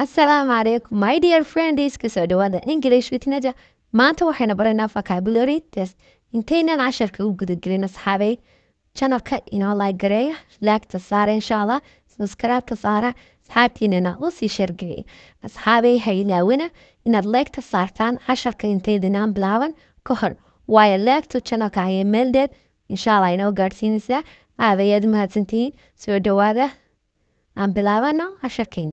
Assalaamu calaykum my dear friends kasoo dhawaada English with Naja. Maanta waxayna baraynaa vocabulary test. Intaynan casharka u gudagelin asxaabay channelka inoo like gareeya, like-ta saara insha Allah, subscribe-ta saara, asxaabtiinana u sii share gareeya. Asxaabay ha ilaawina inaad like-ta saartaan casharka intaydinaan bilaaban ka hor. Waayo like-tu channelka ayay meel dheer insha Allah inoo gaarsiinaysaa. Aabayaad mahadsantihiin. Soo dhawaada aan bilaabano casharkeena.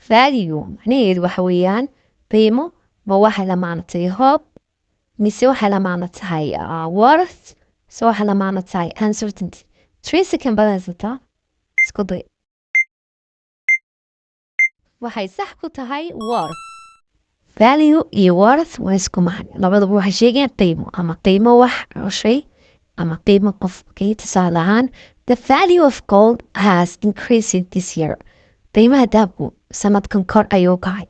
Value macnaheedu waxa weeyaan qiimo ma waxa la macno tahay hope mise waxa la macno tahay worth mise waxa la macno tahay uncertainty. 3 second badaysataa isku day. Waxay sax ku tahay worth. Value iyo worth waa isku macno. Labaduba waxay sheegayaan qiimo ama qiimo wax shay ama qiimo qof. Tusaale ahaan, the value of gold has increased this year. qiimaha dahabku sanadkan kor ayuu kacay.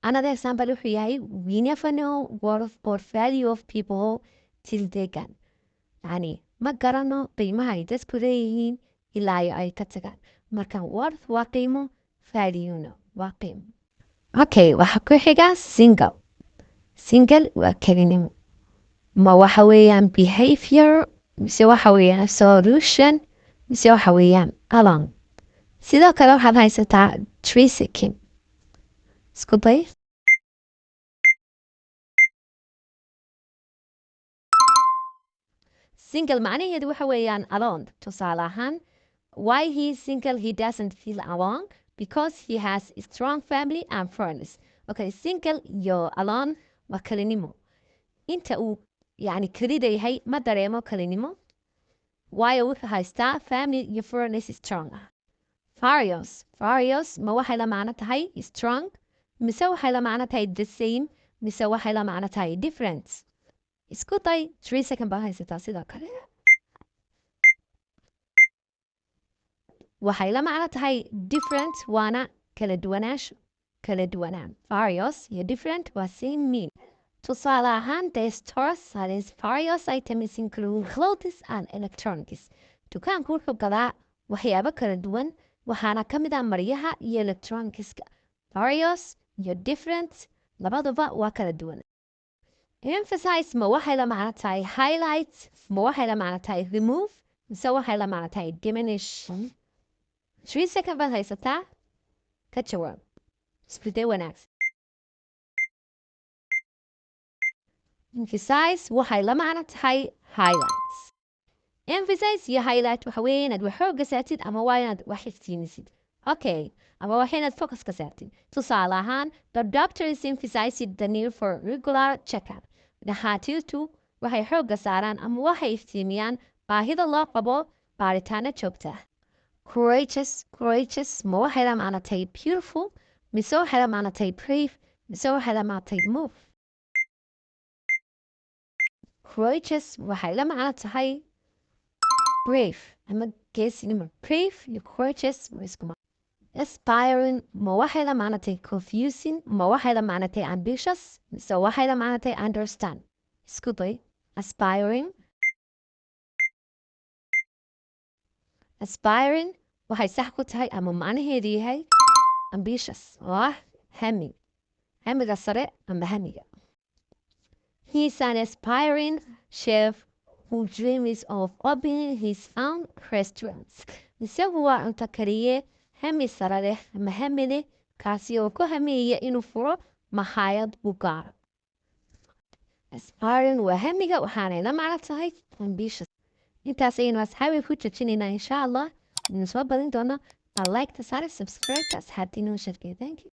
Another example wuxuu yahay we never know worth or value of people till they can. Yani ma garano qiimaha ay dadku leeyihiin ilaa ay ka tagaan. Marka worth waa qiimo, value-na waa qiimo. Okay, waxa ku xiga single. Single waa kelinimo. Ma waxa weeyaan behavior, mise waxa weeyaan solution, mise waxa weeyaan along. sidoo kale waxaad haysataa 3 second. Isku day. Single macnaheedu waxa weeyaan alone. Tusaale ahaan, why he is single he doesn't feel alone because he has a strong family and friends. Okay, single iyo alone waa kalinimo. Inta uu yani kelida yahay ma dareemo kalinimo. Waayo wuxuu haystaa family iyo friends strong ah. Various ma waxay la macno tahay strong mise waxay la macno tahay the same mise waxay la macno tahay different. Isku day 3 second baa haysataa sidoo kale. Waxay la macno tahay different waana kala duwanaan. Various iyo different waa same mean. Tusaale ahaan, the store sells various items including clothes and electronics. Dukaanku wuxuu gadaa waxyaabo kala duwan waxaana ka mid ah maryaha iyo electronicska. Various iyo different labaduba waa kala duwan. Emphasize ma waxay la macno tahay highlight, ma waxay la macno tahay remove, mise waxay la macno tahay diminish. 3 second baad haysataa ka jawaab. Isbedel wanaagsan. Emphasize waxay la macno tahay highlights. Emphasize iyo highlight waxa weeye inaad wax xooga saartid ama waa inaad wax iftiimisid. Okay, ama waa inaad focus ka saartid. Tusaale ahaan, the doctor is emphasizing the need for regular checkup. Dhakhaatiirtu waxay xooga saaraan ama waxay iftiimiyaan baahida loo qabo baaritaano joogta ah. Courageous ma waxay la macno tahay beautiful, mise waxay la macno tahay brave, mise waxay la macno tahay move. Courageous waxay la macno tahay brave ama geesinimo. Brave iyo courageous waa isku macno. Aspiring ma waxay la macno tahay confusing, ma waxay la macno tahay ambitious, mise waxay la macno tahay understand. Isku day. Aspiring waxay sax ku tahay ama macnaheedu yahay ambitious oo ah hamiga sare ama hamiga. He is an aspiring chef who dreams of opening his own restaurants. Isagu waa cunto kariye hami sare leh ama hami leh kaasi oo ku hamiyaya inuu furo makhaayad u gaar. Aspiring waa hamiga waxaanay la macno tahay ambitious. Intaas ayaynu asxaabi ku jajinaynaa insha Allah. Idin soo badin doona like ta saare, subscribe ta asxaabtiina u sheergay. Thank you.